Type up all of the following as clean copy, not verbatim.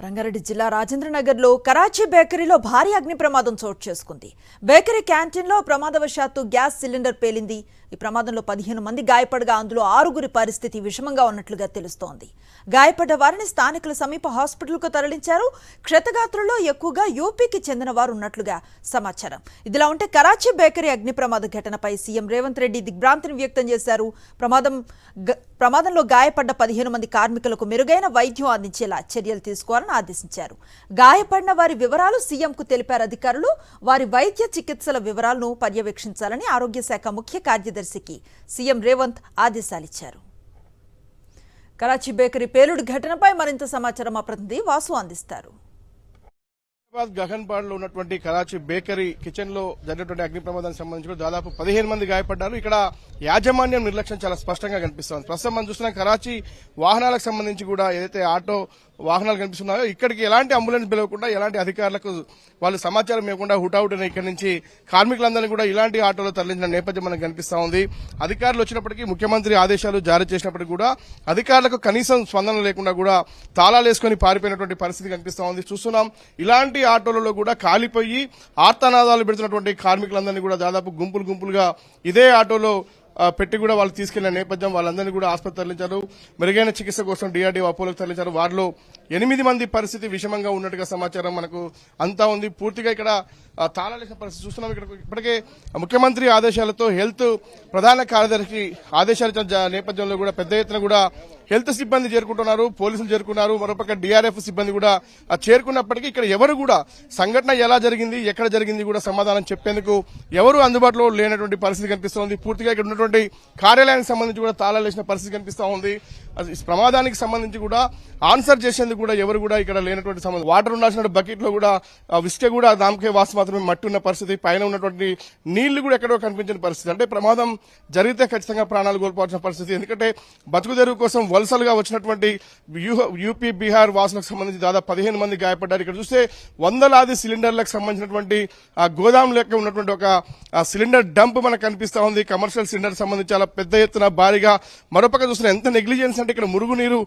రంగారెడ్డి జిల్లా రాజేంద్రనగర్లో కరాచీ బేకరీలో భారీ అగ్ని ప్రమాదం చోటు చేసుకుంది. బేకరీ క్యాంటీన్లో ప్రమాదవశాత్తు గ్యాస్ సిలిండర్ పేలింది. ఈ ప్రమాదంలో 15 మంది గాయపడగా అందులో 6గురి పరిస్థితి విషమంగా ఉన్నట్లుగా తెలుస్తోంది. గాయపడ్డ వారిని స్థానికులు సమీప హాస్పిటల్కు తరలించారు. క్షతగాత్రుల్లో ఎక్కువగా యూపీకి చెందిన వారు ఉన్నట్లుగా సమాచారం. ఇదిలా ఉంటే కరాచీ బేకరీ అగ్ని ప్రమాద ఘటనపై సీఎం రేవంత్ రెడ్డి దిగ్భ్రాంతిని వ్యక్తం చేశారు. ప్రమాదంలో గాయపడ్డ 15 మంది కార్మికులకు మెరుగైన వైద్యం అందించేలా చర్యలు తీసుకోవాలని ఆదేశించారు. గాయపడిన వారి వివరాలు సీఎంకు తెలిపారు అధికారులు. వారి వైద్య చికిత్సల వివరాలను పర్యవేక్షించాలని ఆరోగ్య శాఖ ముఖ్య కార్యదర్శికి సీఎం రేవంత్ ఆదేశాలిచ్చారు. కరాచీ బేకరీ పేలుడు ఘటనపై మరింత సమాచారం మా ప్రతినిధి వాసు అందిస్తారు. గగన్బాడ్ లో ఉన్నటువంటి కరాచీ బేకరీ కిచెన్ లో జరిగినటువంటి అగ్ని ప్రమాదానికి సంబంధించి దాదాపు 15 మంది గాయపడ్డారు. ఇక్కడ యాజమాన్యం నిర్లక్ష్యం చాలా స్పష్టంగా కనిపిస్తోంది. ప్రస్తుతం మనం చూస్తున్నాం కరాచీ వాహనాలకు సంబంధించి కూడా ఏదైతే ఆటో వాహనాలు కనిపిస్తున్నాయో ఇక్కడికి ఎలాంటి అంబులెన్స్ పిలవకుండా ఎలాంటి అధికారులకు వాళ్ళు సమాచారం ఇవ్వకుండా హుటాహుటిన ఇక్కడి నుంచి కార్మికులందరినీ కూడా ఇలాంటి ఆటోలో తరలించిన నేపథ్యం మనకు కనిపిస్తా ఉంది. అధికారులు వచ్చినప్పటికీ ముఖ్యమంత్రి ఆదేశాలు జారీ చేసినప్పటికీ కూడా అధికారులకు కనీసం స్పందన లేకుండా కూడా తాళాలు వేసుకుని పారిపోయినటువంటి పరిస్థితి కనిపిస్తా ఉంది. చూస్తున్నాం ఇలాంటి ఆటోలలో కూడా కాలిపోయి ఆర్తనాదాలు పెడుతున్నటువంటి కార్మికులందరినీ కూడా దాదాపు గుంపులుగా ఇదే ఆటోలో పెట్టి కూడా వాళ్ళు తీసుకెళ్లిన నేపథ్యం. వాళ్ళందరినీ కూడా ఆసుపత్రి తరలించారు. మెరుగైన చికిత్స కోసం డిఆర్డీఓ అపోలోకి తరలించారు. వారిలో 8 మంది పరిస్థితి విషమంగా ఉన్నట్టుగా సమాచారం మనకు అంతా ఉంది. పూర్తిగా ఇక్కడ తాళాలేసిన పరిస్థితి చూస్తున్నాం. ఇక్కడ ఇప్పటికే ముఖ్యమంత్రి ఆదేశాలతో హెల్త్ ప్రధాన కార్యదర్శి ఆదేశాలు ఇచ్చిన నేపథ్యంలో కూడా పెద్ద ఎత్తున కూడా హెల్త్ సిబ్బంది చేరుకుంటున్నారు, పోలీసులు చేరుకున్నారు. మరోపక్క డిఆర్ఎఫ్ సిబ్బంది కూడా చేరుకున్నప్పటికీ ఇక్కడ ఎవరు కూడా సంఘటన ఎలా జరిగింది, ఎక్కడ జరిగింది కూడా సమాధానం చెప్పేందుకు ఎవరు అందుబాటులో లేనటువంటి పరిస్థితి కనిపిస్తోంది. పూర్తిగా ఇక్కడ ఉన్నటువంటి కార్యాలయానికి సంబంధించి కూడా తాళాలేసిన పరిస్థితి కనిపిస్తూ ఉంది. ప్రమాదానికి సంబంధించి కూడా ఆన్సర్ చేసేందుకు కూడా ఎవరు కూడా ఇక్కడ లేనటువంటి సంబంధం. వాటర్ ఉండాల్సిన బకెట్ లో కూడా విస్కే కూడా దానికే వాసు మాత్రమే మట్టి ఉన్న పరిస్థితి. పైన ఉన్నటువంటి నీళ్లు కూడా ఎక్కడో కనిపించిన పరిస్థితి. అంటే ప్రమాదం జరిగితే ఖచ్చితంగా ప్రాణాలు కోల్పోవాల్సిన పరిస్థితి. ఎందుకంటే బతుకుదెరువు కోసం వలసలుగా వచ్చినటువంటి యూపీ బీహార్ వాసులకు సంబంధించి దాదాపు 15 మంది గాయపడ్డారు. ఇక్కడ చూస్తే వందలాది సిలిండర్లకు సంబంధించినటువంటి గోదాం లెక్క ఉన్నటువంటి ఒక సిలిండర్ డంప్ మనకు కనిపిస్తా ఉంది. కమర్షియల్ సిలిండర్ సంబంధించి చాలా పెద్ద ఎత్తున భారీగా. మరోపక్క చూస్తే ఎంత నెగ్లిజెన్స్ అంటే ఇక్కడ మురుగునీరు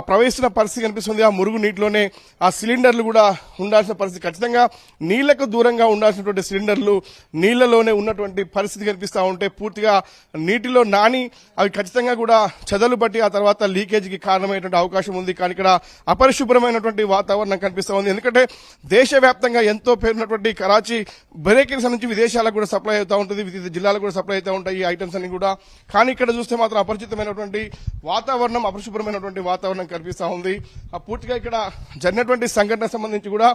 ప్రవహిస్తున్న పరిస్థితి కనిపిస్తుంది. ఆ మురుగు నీటిలోనే ఆ సిలిండర్లు కూడా ఉండాల్సిన పరిస్థితి. ఖచ్చితంగా నీళ్లకు దూరంగా ఉండాల్సినటువంటి సిలిండర్లు నీళ్లలోనే ఉన్నటువంటి పరిస్థితి కనిపిస్తా ఉంటే పూర్తిగా నీటిలో నాని అవి ఖచ్చితంగా కూడా చెదలు బట్టి ఆ తర్వాత లీకేజీకి కారణమయ్యేటువంటి అవకాశం ఉంది. కానీ ఇక్కడ అపరిశుభ్రమైనటువంటి వాతావరణం కనిపిస్తా ఉంది. ఎందుకంటే దేశవ్యాప్తంగా ఎంతో పేరున్నటువంటి కరాచీ బేకరీస్ నుంచి విదేశాలకు కూడా సప్లై అవుతూ ఉంటుంది, వివిధ జిల్లాలకు కూడా సప్లై అవుతూ ఉంటాయి ఈ ఐటమ్స్ అన్ని కూడా. కానీ ఇక్కడ చూస్తే మాత్రం అపరిచితమైనటువంటి వాతావరణం, అపరిశుభ్రమైనటువంటి వాతావరణం కనిపిస్తా ఉంది. పూర్తిగా ఇక్కడ జరిగినటువంటి సంఘటన సంబంధించి కూడా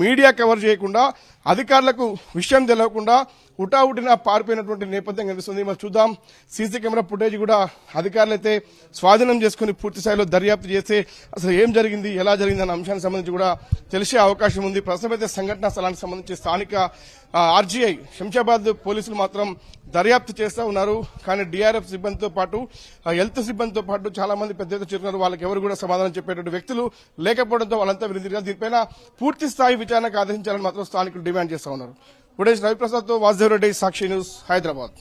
మీడియా కవర్ చేయకుండా అధికారులకు విషయం తెలియకుండా హుటాహుటిన పారిపోయినటువంటి నేపథ్యం కనిపిస్తుంది. మరి చూద్దాం, సీసీ కెమెరా ఫుటేజ్ కూడా అధికారులు అయితే స్వాధీనం చేసుకుని పూర్తి స్థాయిలో దర్యాప్తు చేస్తే అసలు ఏం జరిగింది, ఎలా జరిగింది అన్న అంశానికి సంబంధించి కూడా తెలిసే అవకాశం ఉంది. ప్రస్తుతం అయితే సంఘటనా స్థలానికి సంబంధించి స్థానిక ఆర్జీఐ శంషాబాద్ పోలీసులు మాత్రం దర్యాప్తు చేస్తూ ఉన్నారు. కానీ డిఆర్ఎఫ్ సిబ్బందితో పాటు హెల్త్ సిబ్బందితో పాటు చాలా మంది పెద్ద ఎత్తున చేరుకున్నారు. వాళ్ళకి ఎవరు కూడా సమాధానం చెప్పేటువంటి వ్యక్తులు లేకపోవడంతో వాళ్ళంతా విరిదిగా దీనిపైన పూర్తి స్థాయి విచారణకు ఆదేశించాలని మాత్రం స్థానికులు డిమాండ్ చేస్తూ ఉన్నారు. రవిప్రసాద్ తో వాసుదేవ్ రెడ్డి, సాక్షి న్యూస్, హైదరాబాద్.